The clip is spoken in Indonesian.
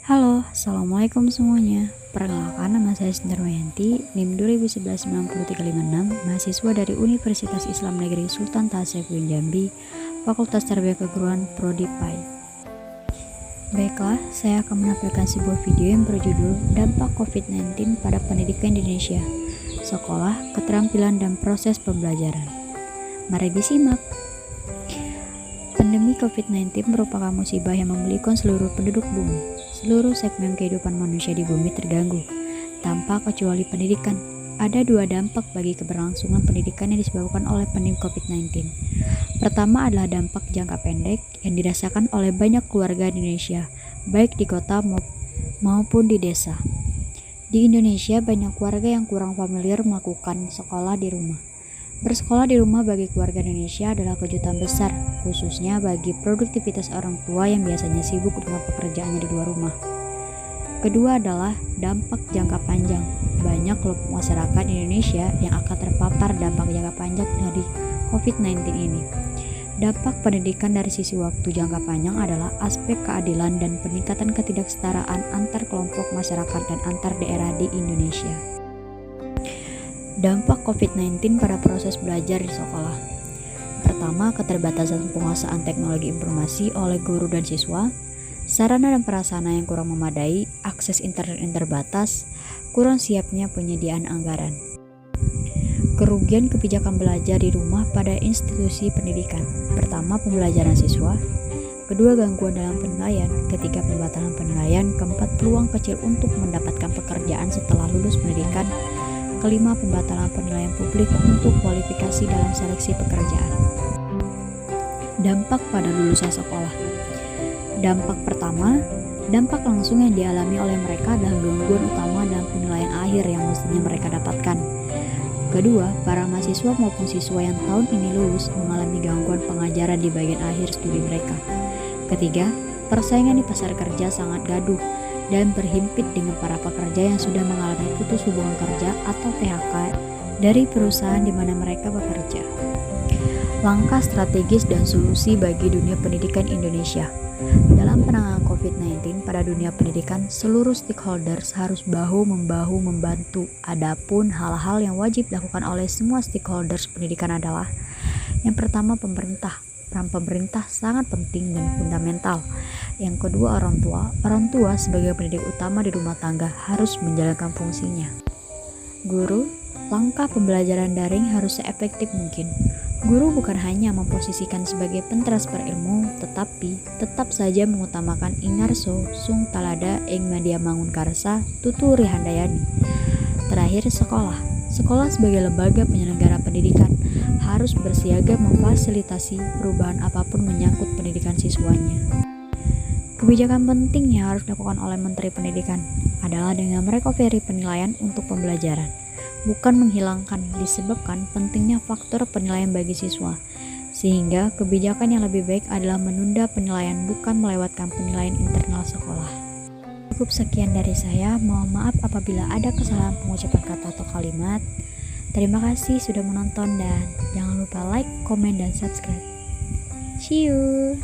Halo, Assalamualaikum semuanya. Perkenalkan, nama saya Sindarmayanti, NIM 2011-90356, mahasiswa dari Universitas Islam Negeri Sultan Taha-Saifuddin Jambi, Fakultas Tarbiyah Keguruan Prodi PAI. Baiklah, saya akan menampilkan sebuah video yang berjudul Dampak COVID-19 pada Pendidikan di Indonesia, Sekolah, Keterampilan, dan Proses Pembelajaran. Mari disimak. Pandemi COVID-19 merupakan musibah yang memelikan seluruh penduduk bumi. Seluruh segmen kehidupan manusia di bumi terganggu, tanpa kecuali pendidikan. Ada dua dampak bagi keberlangsungan pendidikan yang disebabkan oleh pandemi COVID-19. Pertama adalah dampak jangka pendek yang dirasakan oleh banyak keluarga di Indonesia, baik di kota maupun di desa. Di Indonesia, banyak keluarga yang kurang familiar melakukan sekolah di rumah. Bersekolah di rumah bagi keluarga Indonesia adalah kejutan besar, khususnya bagi produktivitas orang tua yang biasanya sibuk dengan pekerjaannya di luar rumah. Kedua adalah dampak jangka panjang. Banyak kelompok masyarakat Indonesia yang akan terpapar dampak jangka panjang dari COVID-19 ini. Dampak pendidikan dari sisi waktu jangka panjang adalah aspek keadilan dan peningkatan ketidaksetaraan antar kelompok masyarakat dan antar daerah di Indonesia. Dampak COVID-19 pada proses belajar di sekolah. Pertama, keterbatasan penguasaan teknologi informasi oleh guru dan siswa, sarana dan prasarana yang kurang memadai, akses internet yang terbatas, kurang siapnya penyediaan anggaran. Kerugian kebijakan belajar di rumah pada institusi pendidikan. Pertama, pembelajaran siswa. Kedua, gangguan dalam penilaian. Ketiga, pembatalan penilaian. Keempat, peluang kecil untuk mendapatkan pekerjaan setelah lulus pendidikan. Kelima, pembatalan penilaian publik untuk kualifikasi dalam seleksi pekerjaan. Dampak pada lulusan sekolah. Dampak pertama, dampak langsung yang dialami oleh mereka adalah gangguan utama dalam penilaian akhir yang mestinya mereka dapatkan. Kedua, para mahasiswa maupun siswa yang tahun ini lulus mengalami gangguan pengajaran di bagian akhir studi mereka. Ketiga, persaingan di pasar kerja sangat gaduh dan berhimpit dengan para pekerja yang sudah mengalami putus hubungan kerja atau PHK dari perusahaan di mana mereka bekerja. Langkah strategis dan solusi bagi dunia pendidikan Indonesia. Dalam penanganan COVID-19 pada dunia pendidikan, seluruh stakeholders harus bahu-membahu membantu. Adapun hal-hal yang wajib dilakukan oleh semua stakeholders pendidikan adalah: yang pertama, pemerintah. Peran pemerintah sangat penting dan fundamental. Yang kedua, orang tua. Orang tua sebagai pendidik utama di rumah tangga harus menjalankan fungsinya. Guru, langkah pembelajaran daring harus seefektif mungkin. Guru bukan hanya memposisikan sebagai pentransfer ilmu, tetapi tetap saja mengutamakan ingarso, sung talada, ing media mangun karsa, tuturi handayani. Terakhir, sekolah. Sekolah sebagai lembaga penyelenggara pendidikan harus bersiaga memfasilitasi perubahan apapun menyangkut pendidikan siswanya. Kebijakan penting yang harus dilakukan oleh Menteri Pendidikan adalah dengan merecovery penilaian untuk pembelajaran, bukan menghilangkan, disebabkan pentingnya faktor penilaian bagi siswa, sehingga kebijakan yang lebih baik adalah menunda penilaian bukan melewatkan penilaian internal sekolah. Cukup sekian dari saya, mohon maaf apabila ada kesalahan pengucapan kata atau kalimat. Terima kasih sudah menonton dan jangan lupa like, komen, dan subscribe. See you!